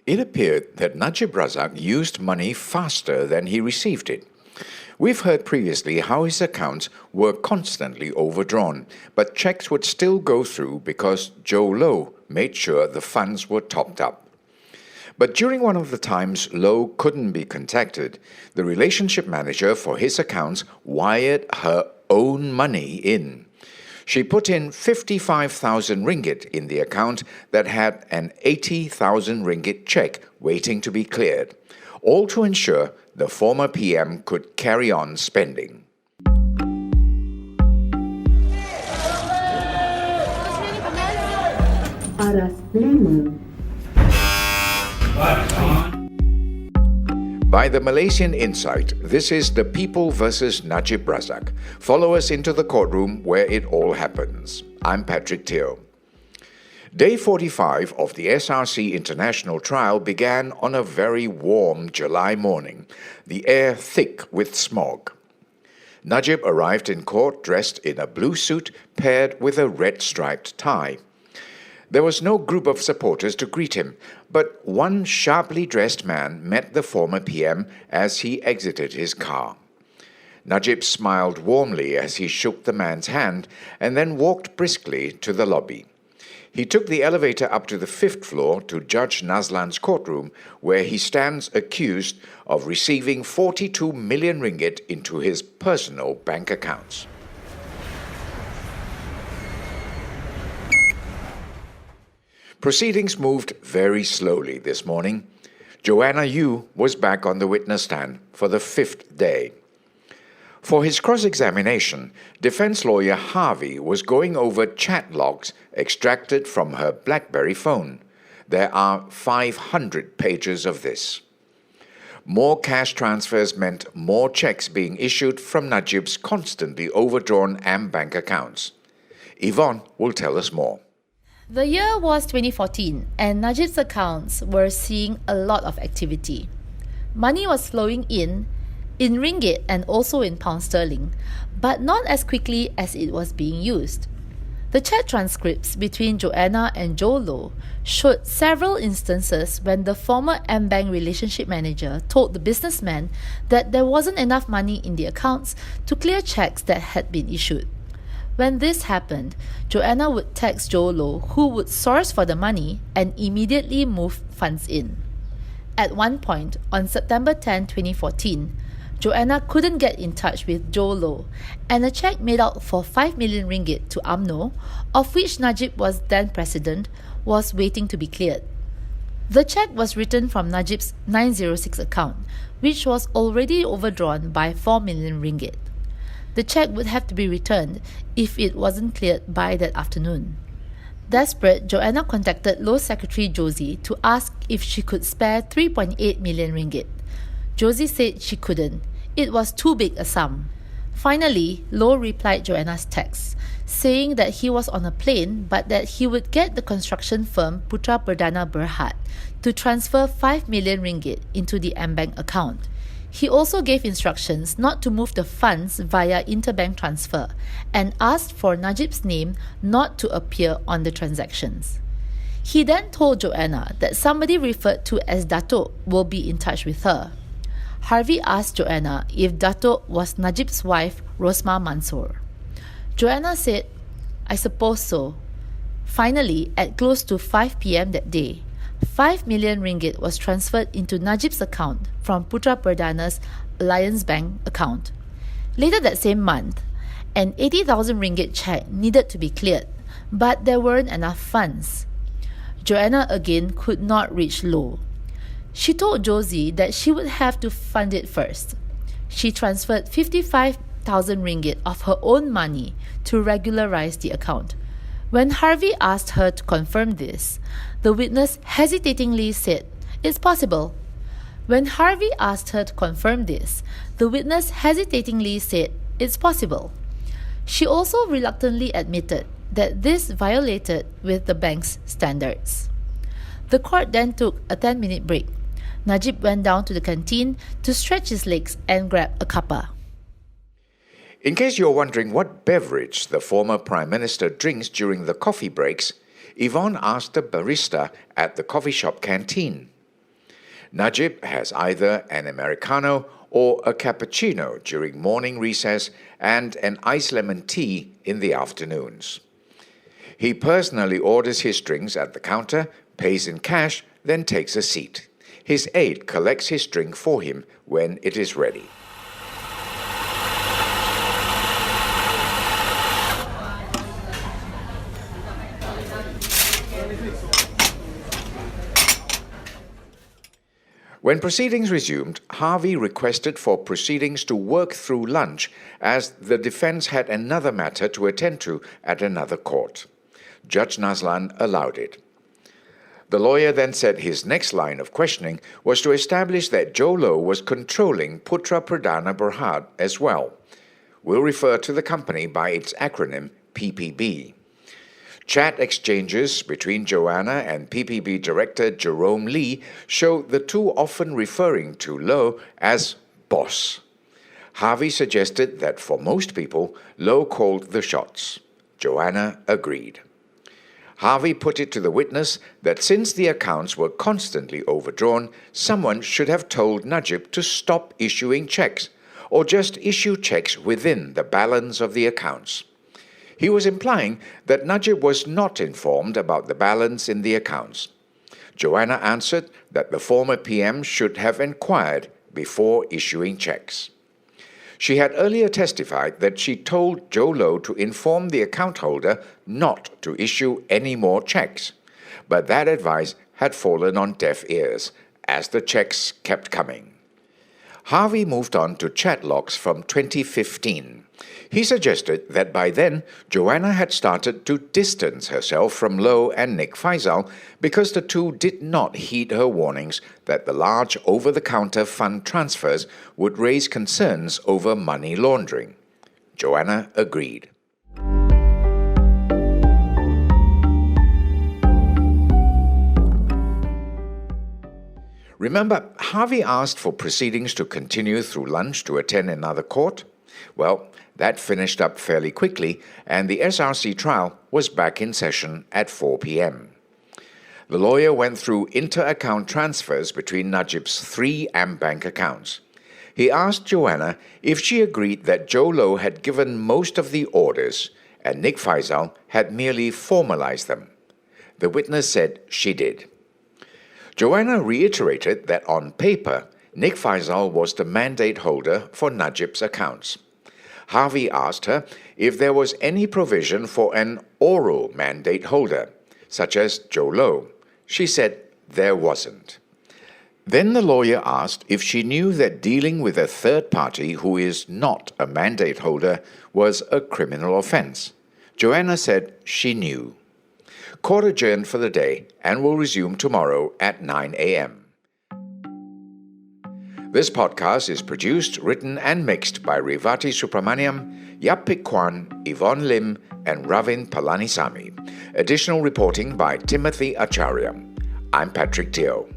It appeared that Najib Razak used money faster than he received it. We've heard previously how his accounts were constantly overdrawn, but checks would still go through because Jho Low made sure the funds were topped up. But during one of the times Low couldn't be contacted, the relationship manager for his accounts wired her own money in. She put in 55,000 ringgit in the account that had an 80,000 ringgit check waiting to be cleared, all to ensure the former PM could carry on spending. By the Malaysian Insight, this is The People versus Najib Razak. Follow us into the courtroom where it all happens. I'm Patrick Teo. Day 45 of the SRC International trial began on a very warm July morning, the air thick with smog. Najib arrived in court dressed in a blue suit paired with a red striped tie. There was no group of supporters to greet him, but one sharply dressed man met the former PM as he exited his car. Najib smiled warmly as he shook the man's hand and then walked briskly to the lobby. He took the elevator up to the 5th floor to Judge Nazlan's courtroom, where he stands accused of receiving 42 million ringgit into his personal bank accounts. Proceedings moved very slowly this morning. Joanna Yu was back on the witness stand for the 5th day. For his cross-examination, defense lawyer Harvey was going over chat logs extracted from her BlackBerry phone. There are 500 pages of this. More cash transfers meant more checks being issued from Najib's constantly overdrawn bank accounts. Yvonne will tell us more. The year was 2014 and Najib's accounts were seeing a lot of activity. Money was flowing in ringgit and also in pound sterling, but not as quickly as it was being used. The chat transcripts between Joanna and Jho Low showed several instances when the former M-Bank relationship manager told the businessman that there wasn't enough money in the accounts to clear checks that had been issued. When this happened, Joanna would text Jho Low, who would source for the money and immediately move funds in. At one point, on September 10, 2014, Joanna couldn't get in touch with Jho Low, and a check made out for 5 million ringgit to UMNO, of which Najib was then president, was waiting to be cleared. The check was written from Najib's 906 account, which was already overdrawn by 4 million ringgit. The check would have to be returned if it wasn't cleared by that afternoon. Desperate, Joanna contacted Low's secretary Josie to ask if she could spare 3.8 million ringgit. Josie said she couldn't. It was too big a sum. Finally, Low replied Joanna's text, saying that he was on a plane but that he would get the construction firm Putra Perdana Berhad to transfer 5 million ringgit into the M-Bank account. He also gave instructions not to move the funds via interbank transfer and asked for Najib's name not to appear on the transactions. He then told Joanna that somebody referred to as Dato' will be in touch with her. Harvey asked Joanna if Dato' was Najib's wife, Rosma Mansour. Joanna said, "I suppose so." Finally, at close to 5 p.m. that day, 5 million ringgit was transferred into Najib's account from Putra Perdana's Alliance Bank account. Later that same month, an 80,000 ringgit check needed to be cleared, but there weren't enough funds. Joanna again could not reach Low. She told Josie that she would have to fund it first. She transferred 55,000 ringgit of her own money to regularize the account. When Harvey asked her to confirm this, the witness hesitatingly said, "It's possible." When Harvey asked her to confirm this, the witness hesitatingly said, "It's possible." She also reluctantly admitted that this violated with the bank's standards. The court then took a 10-minute break. Najib went down to the canteen to stretch his legs and grab a cuppa. In case you're wondering what beverage the former Prime Minister drinks during the coffee breaks, Yvonne asked the barista at the coffee shop canteen. Najib has either an Americano or a cappuccino during morning recess and an iced lemon tea in the afternoons. He personally orders his drinks at the counter, pays in cash, then takes a seat. His aide collects his drink for him when it is ready. When proceedings resumed, Harvey requested for proceedings to work through lunch as the defense had another matter to attend to at another court. Judge Nazlan allowed it. The lawyer then said his next line of questioning was to establish that Jho Low was controlling Putra Pradana Berhad as well. We'll refer to the company by its acronym PPB. Chat exchanges between Joanna and PPB director Jerome Lee show the two often referring to Low as boss. Harvey suggested that for most people, Low called the shots. Joanna agreed. Harvey put it to the witness that since the accounts were constantly overdrawn, someone should have told Najib to stop issuing cheques, or just issue cheques within the balance of the accounts. He was implying that Najib was not informed about the balance in the accounts. Joanna answered that the former PM should have inquired before issuing cheques. She had earlier testified that she told Jho Low to inform the account holder not to issue any more cheques, but that advice had fallen on deaf ears as the cheques kept coming. Harvey moved on to chat logs from 2015. He suggested that by then, Joanna had started to distance herself from Low and Nick Faisal because the two did not heed her warnings that the large over-the-counter fund transfers would raise concerns over money laundering. Joanna agreed. Remember, Harvey asked for proceedings to continue through lunch to attend another court? Well, that finished up fairly quickly, and the SRC trial was back in session at 4 p.m. The lawyer went through inter-account transfers between Najib's 3 AmBank accounts. He asked Joanna if she agreed that Jho Low had given most of the orders and Nick Faisal had merely formalized them. The witness said she did. Joanna reiterated that on paper, Nick Faisal was the mandate holder for Najib's accounts. Harvey asked her if there was any provision for an oral mandate holder, such as Jho Low. She said there wasn't. Then the lawyer asked if she knew that dealing with a third party who is not a mandate holder was a criminal offense. Joanna said she knew. Court adjourned for the day and will resume tomorrow at 9 a.m. This podcast is produced, written and mixed by Revati Supramaniam, Yapik Kwan, Yvonne Lim and Ravin Palanisamy. Additional reporting by Timothy Acharya. I'm Patrick Teo.